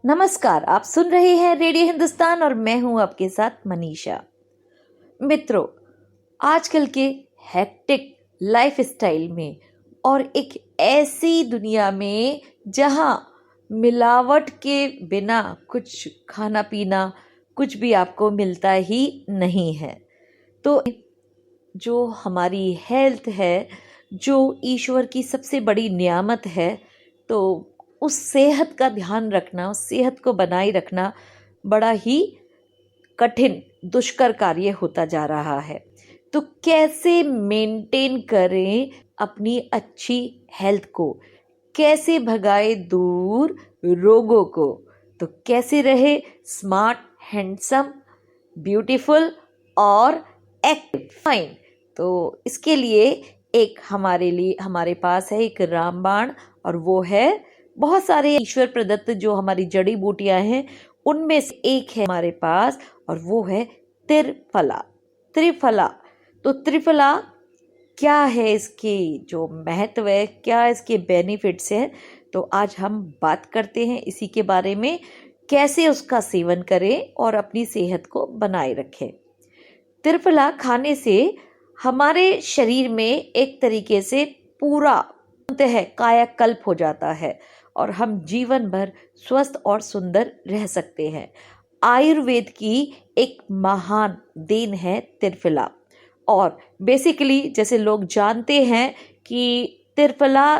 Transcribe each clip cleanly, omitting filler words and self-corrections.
नमस्कार, आप सुन रहे हैं रेडियो हिंदुस्तान और मैं हूं आपके साथ मनीषा। मित्रों, आजकल के हेक्टिक लाइफस्टाइल में और एक ऐसी दुनिया में जहां मिलावट के बिना कुछ खाना पीना कुछ भी आपको मिलता ही नहीं है, तो जो हमारी हेल्थ है, जो ईश्वर की सबसे बड़ी नियामत है, तो उस सेहत का ध्यान रखना, उस सेहत को बनाए रखना बड़ा ही कठिन दुष्कर कार्य होता जा रहा है। तो कैसे मेंटेन करें अपनी अच्छी हेल्थ को, कैसे भगाए दूर रोगों को, तो कैसे रहे स्मार्ट, हैंडसम, ब्यूटीफुल और एक्टिव, फाइन। तो इसके लिए हमारे पास है एक रामबाण, और वो है बहुत सारे ईश्वर प्रदत्त जो हमारी जड़ी बूटियां हैं उनमें से एक है हमारे पास, और वो है त्रिफला। त्रिफला, तो त्रिफला क्या है, इसके जो महत्व है, क्या इसके बेनिफिट्स हैं, तो आज हम बात करते हैं इसी के बारे में, कैसे उसका सेवन करें और अपनी सेहत को बनाए रखें। त्रिफला खाने से हमारे शरीर में एक तरीके से पूरा कायाकल्प हो जाता है और हम जीवन भर स्वस्थ और सुंदर रह सकते हैं। आयुर्वेद की एक महान देन है त्रिफला। और बेसिकली जैसे लोग जानते हैं कि त्रिफला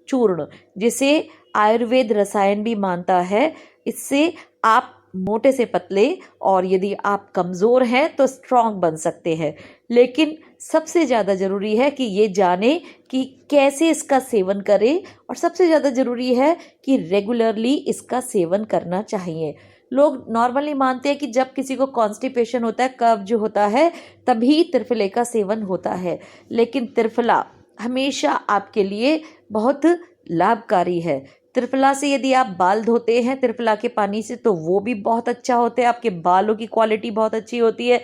चूर्ण, जिसे आयुर्वेद रसायन भी मानता है, इससे आप मोटे से पतले और यदि आप कमज़ोर हैं तो स्ट्रांग बन सकते हैं। लेकिन सबसे ज़्यादा ज़रूरी है कि ये जाने कि कैसे इसका सेवन करें, और सबसे ज़्यादा ज़रूरी है कि रेगुलरली इसका सेवन करना चाहिए। लोग नॉर्मली मानते हैं कि जब किसी को कॉन्स्टिपेशन होता है, कब्ज होता है, तभी त्रिफले का सेवन होता है, लेकिन त्रिफला हमेशा आपके लिए बहुत लाभकारी है। त्रिफला से यदि आप बाल धोते हैं त्रिफला के पानी से, तो वो भी बहुत अच्छा होता है, आपके बालों की क्वालिटी बहुत अच्छी होती है।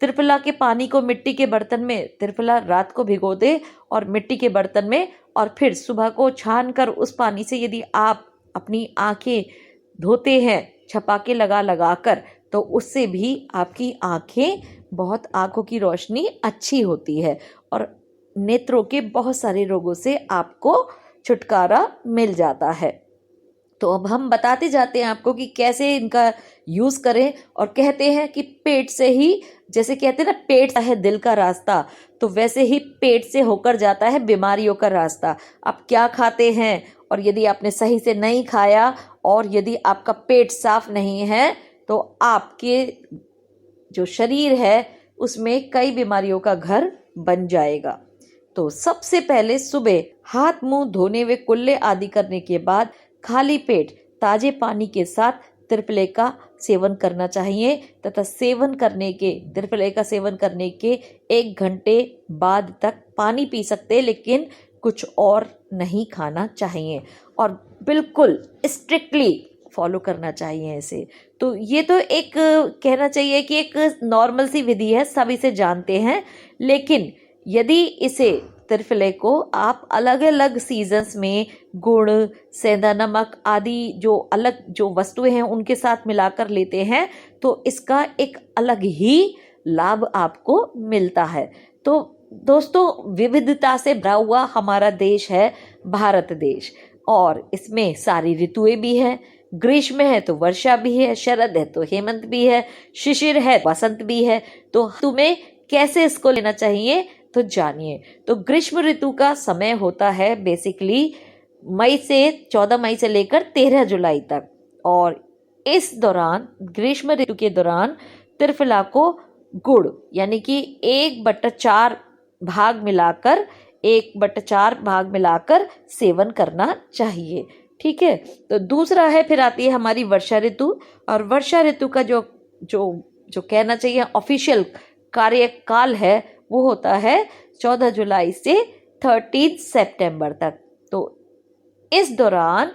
त्रिफला के पानी को मिट्टी के बर्तन में, त्रिफला रात को भिगो दे और मिट्टी के बर्तन में, और फिर सुबह को छान कर उस पानी से यदि आप अपनी आंखें धोते हैं छपाके लगा लगा कर, तो उससे भी आपकी आंखों की रोशनी अच्छी होती है और नेत्रों के बहुत सारे रोगों से आपको छुटकारा मिल जाता है। तो अब हम बताते जाते हैं आपको कि कैसे इनका यूज़ करें। और कहते हैं कि पेट से ही, जैसे कहते हैं ना, पेट है दिल का रास्ता, तो वैसे ही पेट से होकर जाता है बीमारियों का रास्ता। आप क्या खाते हैं, और यदि आपने सही से नहीं खाया और यदि आपका पेट साफ नहीं है, तो आपके जो शरीर है उसमें कई बीमारियों का घर बन जाएगा। तो सबसे पहले सुबह हाथ मुंह धोने व कुल्ले आदि करने के बाद खाली पेट ताजे पानी के साथ त्रिफले का सेवन करना चाहिए, तथा त्रिफले का सेवन करने के 1 घंटे बाद तक पानी पी सकते हैं, लेकिन कुछ और नहीं खाना चाहिए और बिल्कुल स्ट्रिक्टली फॉलो करना चाहिए इसे। तो ये तो एक कहना चाहिए कि एक नॉर्मल सी विधि है, सब इसे जानते हैं, लेकिन यदि इसे त्रिफले को आप अलग अलग सीजन्स में गुड़, सेंधा नमक आदि जो अलग जो वस्तुएं हैं उनके साथ मिलाकर लेते हैं, तो इसका एक अलग ही लाभ आपको मिलता है। तो दोस्तों, विविधता से भरा हुआ हमारा देश है भारत देश, और इसमें सारी ऋतुएं भी हैं। ग्रीष्म है तो वर्षा भी है, शरद है तो हेमंत भी है, शिशिर है वसंत भी है। तो तुम्हें कैसे इसको लेना चाहिए, तो जानिए। तो ग्रीष्म ऋतु का समय होता है बेसिकली 14 मई से लेकर 13 जुलाई तक, और इस दौरान, ग्रीष्म ऋतु के दौरान, त्रिफला को गुड़ यानी कि 1/4 भाग मिलाकर 1/4 भाग मिलाकर सेवन करना चाहिए। ठीक है। तो दूसरा है, फिर आती है हमारी वर्षा ऋतु, और वर्षा ऋतु का जो जो जो कहना चाहिए ऑफिशियल कार्यकाल है वो होता है 14 जुलाई से 13 सितंबर तक। तो इस दौरान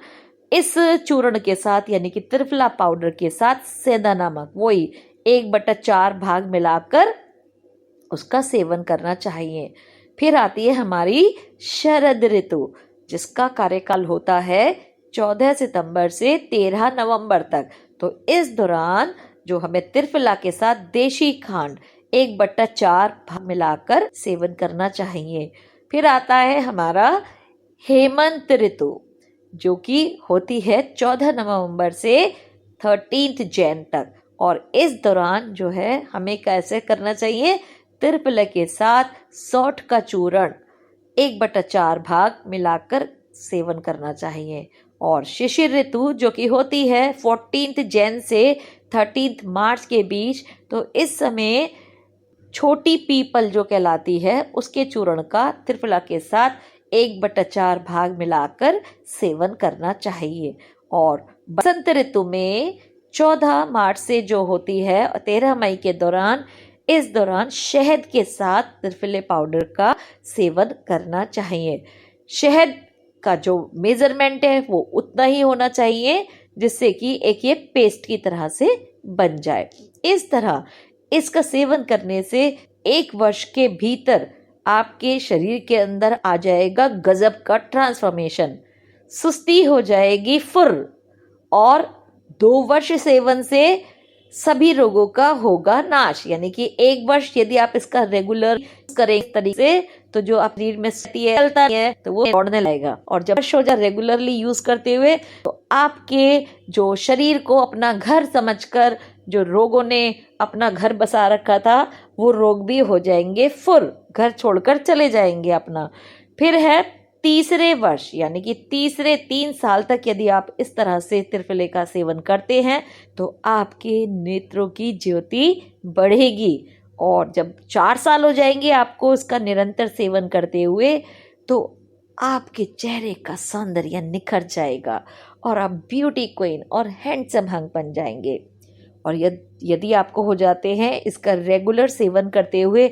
इस चूर्ण के साथ यानी कि त्रिफला पाउडर के साथ सेंधा नमक, वही 1/4 भाग मिलाकर उसका सेवन करना चाहिए। फिर आती है हमारी शरद ऋतु, जिसका कार्यकाल होता है 14 सितंबर से 13 नवंबर तक। तो इस दौरान जो हमें त्रिफला के साथ देशी खांड 1/4 भाग मिलाकर सेवन करना चाहिए। फिर आता है हमारा हेमंत ऋतु, जो कि होती है 14 नवंबर से 13 जैन तक। और इस दौरान जो है हमें कैसे करना चाहिए, त्रिफला के साथ सौंठ का चूर्ण 1/4 भाग मिलाकर सेवन करना चाहिए। और शिशिर ऋतु जो कि होती है 14 जैन से 13 मार्च के बीच, तो इस समय छोटी पीपल जो कहलाती है उसके चूर्ण का त्रिफला के साथ 1/4 भाग मिलाकर सेवन करना चाहिए। और बसंत ऋतु में 14 मार्च से जो होती है 13 मई के दौरान, इस दौरान शहद के साथ त्रिफले पाउडर का सेवन करना चाहिए। शहद का जो मेजरमेंट है वो उतना ही होना चाहिए जिससे कि एक ये पेस्ट की तरह से बन जाए। इस तरह इसका सेवन करने से 1 वर्ष के भीतर आपके शरीर के अंदर आ जाएगा गजब का ट्रांसफॉर्मेशन। सुस्ती हो जाएगी फुर, और 2 वर्ष सेवन से सभी रोगों का होगा नाश। यानी कि 1 वर्ष यदि आप इसका रेगुलर करें इस तरीके से, तो जो आप शरीर में चलता है तो वो दौड़ने लगेगा। और जब वर्ष हो जाए रेगुलरली यूज करते हुए, तो आपके जो शरीर को अपना घर समझकर जो रोगों ने अपना घर बसा रखा था, वो रोग भी हो जाएंगे फुर, घर छोड़कर चले जाएंगे अपना। फिर है तीसरे वर्ष, यानी कि तीसरे 3 साल तक यदि आप इस तरह से त्रिफले का सेवन करते हैं तो आपके नेत्रों की ज्योति बढ़ेगी। और जब 4 साल हो जाएंगे आपको इसका निरंतर सेवन करते हुए, तो आपके चेहरे का सौंदर्य निखर जाएगा और आप ब्यूटी क्वीन और हैंडसम हंग बन जाएंगे। और यदि आपको हो जाते हैं इसका रेगुलर सेवन करते हुए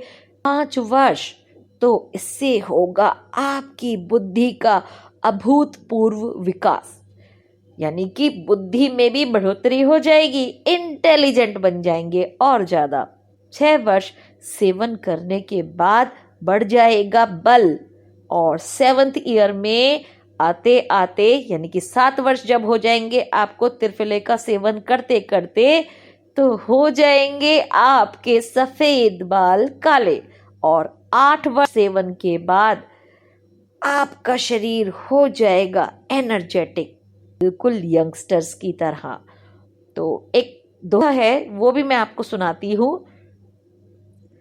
5 वर्ष, तो इससे होगा आपकी बुद्धि का अभूतपूर्व विकास। यानी कि बुद्धि में भी बढ़ोतरी हो जाएगी, इंटेलिजेंट बन जाएंगे और ज़्यादा। 6 वर्ष सेवन करने के बाद बढ़ जाएगा बल। और 7th ईयर में आते आते, यानी कि 7 वर्ष जब हो जाएंगे आपको त्रिफले का सेवन करते करते, तो हो जाएंगे आपके सफ़ेद बाल काले। और 8 वर्ष सेवन के बाद आपका शरीर हो जाएगा एनर्जेटिक, बिल्कुल यंगस्टर्स की तरह। तो एक दोहा है वो भी मैं आपको सुनाती हूँ।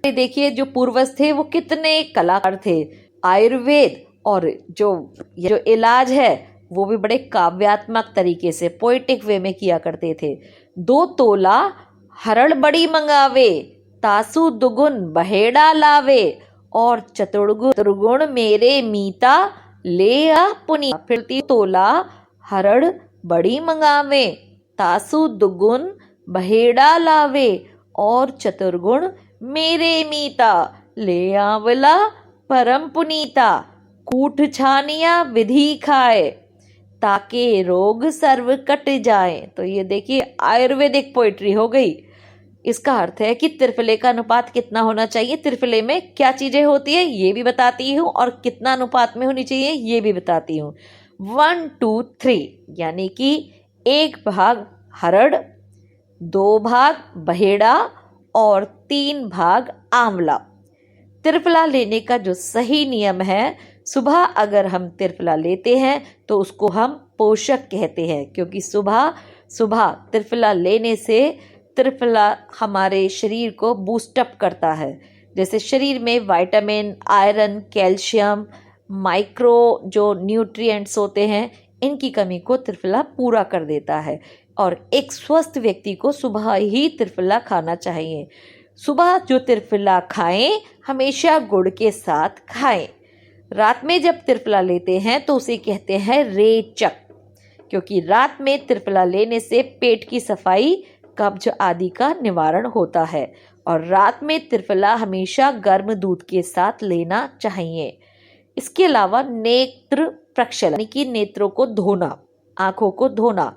देखिए जो पूर्वज थे वो कितने कलाकार थे। आयुर्वेद और जो इलाज है वो भी बड़े काव्यात्मक तरीके से पोएटिक वे में किया करते थे। 2 तोला हरड़ बड़ी मंगावे, तासु दुगुन बहेड़ा लावे, और चतुर्गुण मेरे मीता ले आ पुनी। फिर 3 तोला हरड़ बड़ी मंगावे, तासु दुगुन बहेड़ा लावे, और चतुर्गुण मेरे मीता ले आवला परम पुनीता। कूट छानिया विधि खाए, ताके रोग सर्व कट जाए। तो ये देखिए आयुर्वेदिक पोइट्री हो गई। इसका अर्थ है कि त्रिफले का अनुपात कितना होना चाहिए, त्रिफले में क्या चीज़ें होती है ये भी बताती हूँ, और कितना अनुपात में होनी चाहिए ये भी बताती हूँ। 1 2 3, यानी कि 1 भाग हरड़, 2 भाग बहेड़ा और 3 भाग आंवला। त्रिफला लेने का जो सही नियम है, सुबह अगर हम त्रिफला लेते हैं तो उसको हम पोषक कहते हैं, क्योंकि सुबह त्रिफला लेने से त्रिफला हमारे शरीर को बूस्टअप करता है। जैसे शरीर में विटामिन, आयरन, कैल्शियम, माइक्रो जो न्यूट्रिएंट्स होते हैं, इनकी कमी को त्रिफला पूरा कर देता है। और एक स्वस्थ व्यक्ति को सुबह ही त्रिफला खाना चाहिए। सुबह जो त्रिफला खाएं हमेशा गुड़ के साथ खाएं। रात में जब त्रिफला लेते हैं तो उसे कहते हैं रेचक, क्योंकि रात में त्रिफला लेने से पेट की सफाई, कब्ज आदि का निवारण होता है। और रात में त्रिफला हमेशा गर्म दूध के साथ लेना चाहिए। इसके अलावा नेत्र प्रक्षालन, यानी कि नेत्रों को धोना, आँखों को धोना।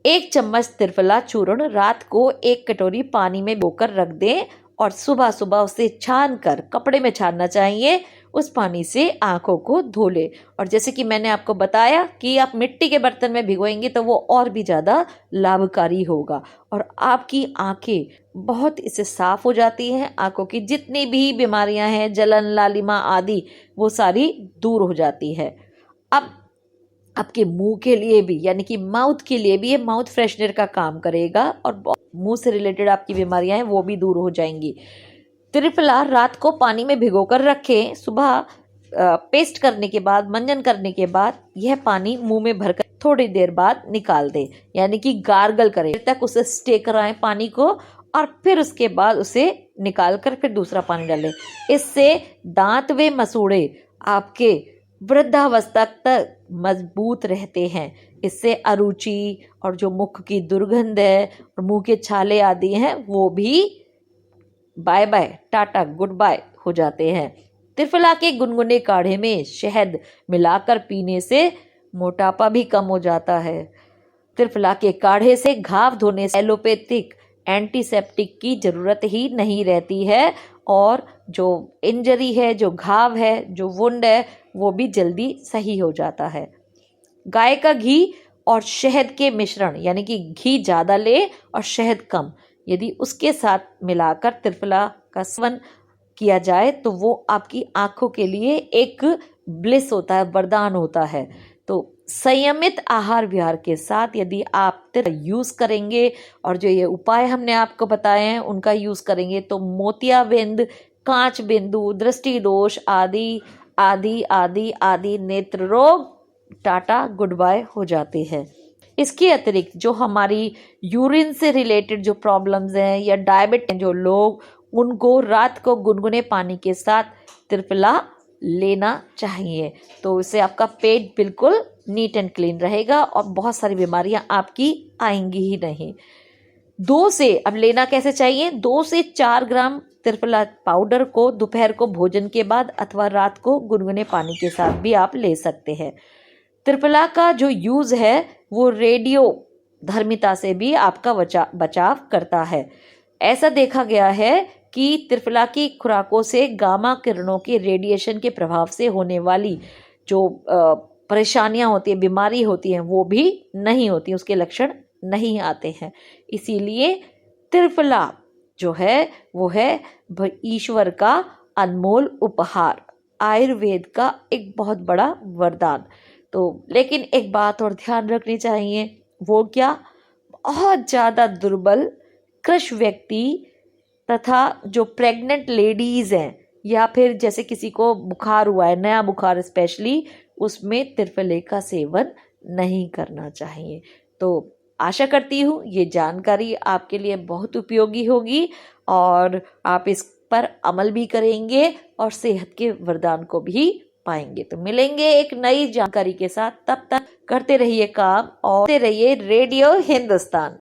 1 चम्मच त्रिफला चूर्ण रात को 1 कटोरी पानी में भिगोकर रख दें और सुबह सुबह उसे छान कर, कपड़े में छानना चाहिए, उस पानी से आँखों को धो ले। और जैसे कि मैंने आपको बताया कि आप मिट्टी के बर्तन में भिगोएंगे तो वो और भी ज़्यादा लाभकारी होगा और आपकी आँखें बहुत इससे साफ हो जाती हैं। आँखों की जितनी भी बीमारियां हैं, जलन, लालिमा आदि, वो सारी दूर हो जाती है। अब आपके मुंह के लिए भी, यानी कि माउथ के लिए भी ये माउथ फ्रेशनर का काम करेगा और मुंह से रिलेटेड आपकी बीमारियां हैं वो भी दूर हो जाएंगी। त्रिफला रात को पानी में भिगोकर रखें। सुबह पेस्ट करने के बाद, मंजन करने के बाद यह पानी मुंह में भरकर थोड़ी देर बाद निकाल दें, यानी कि गार्गल करें तक उसे स्टे कराएं पानी को, और फिर उसके बाद उसे निकाल कर फिर दूसरा पानी डालें। इससे दांत व मसूड़े आपके वृद्धावस्था तक मजबूत रहते हैं। इससे अरुचि और जो मुख की दुर्गंध है और मुंह के छाले आदि हैं वो भी bye bye, tata, good bye हो जाते हैं। त्रिफला के गुनगुने काढ़े में शहद मिलाकर पीने से मोटापा भी कम हो जाता है। त्रिफला के काढ़े से घाव धोने से एलोपैथिक एंटीसेप्टिक की जरूरत ही नहीं रहती है और जो इंजरी है, जो घाव है, जो वुंड है, वो भी जल्दी सही हो जाता है। गाय का घी और शहद के मिश्रण, यानी कि घी ज़्यादा ले और शहद कम, यदि उसके साथ मिलाकर त्रिफला का सेवन किया जाए तो वो आपकी आंखों के लिए एक ब्लिस होता है, वरदान होता है। तो संयमित आहार विहार के साथ यदि आप यूज़ करेंगे और जो ये उपाय हमने आपको बताए हैं उनका यूज़ करेंगे तो मोतियाबिंद, कांच बिंदु, दृष्टि दोष आदि आदि आदि आदि नेत्र रोग टाटा गुड बाय हो जाते हैं। इसके अतिरिक्त जो हमारी यूरिन से रिलेटेड जो प्रॉब्लम्स हैं या डायबिटीज जो लोग, उनको रात को गुनगुने पानी के साथ त्रिफला लेना चाहिए। तो इससे आपका पेट बिल्कुल नीट एंड क्लीन रहेगा और बहुत सारी बीमारियां आपकी आएंगी ही नहीं। 2 से, अब लेना कैसे चाहिए, 2 से 4 ग्राम त्रिफला पाउडर को दोपहर को भोजन के बाद अथवा रात को गुनगुने पानी के साथ भी आप ले सकते हैं। त्रिफला का जो यूज़ है वो रेडियो धर्मिता से भी आपका बचाव करता है। ऐसा देखा गया है कि त्रिफला की खुराकों से गामा किरणों के रेडिएशन के प्रभाव से होने वाली जो परेशानियां होती हैं, बीमारी होती हैं, वो भी नहीं होती, उसके लक्षण नहीं आते हैं। इसीलिए त्रिफला जो है वो है ईश्वर का अनमोल उपहार, आयुर्वेद का एक बहुत बड़ा वरदान। तो लेकिन एक बात और ध्यान रखनी चाहिए, वो क्या, बहुत ज़्यादा दुर्बल कृश व्यक्ति तथा जो प्रेग्नेंट लेडीज़ हैं या फिर जैसे किसी को बुखार हुआ है, नया बुखार स्पेशली, उसमें त्रिफले का सेवन नहीं करना चाहिए। तो आशा करती हूँ ये जानकारी आपके लिए बहुत उपयोगी होगी और आप इस पर अमल भी करेंगे और सेहत के वरदान को भी पाएंगे। तो मिलेंगे एक नई जानकारी के साथ, तब तक करते रहिए काम और करते रहिए रेडियो हिंदुस्तान।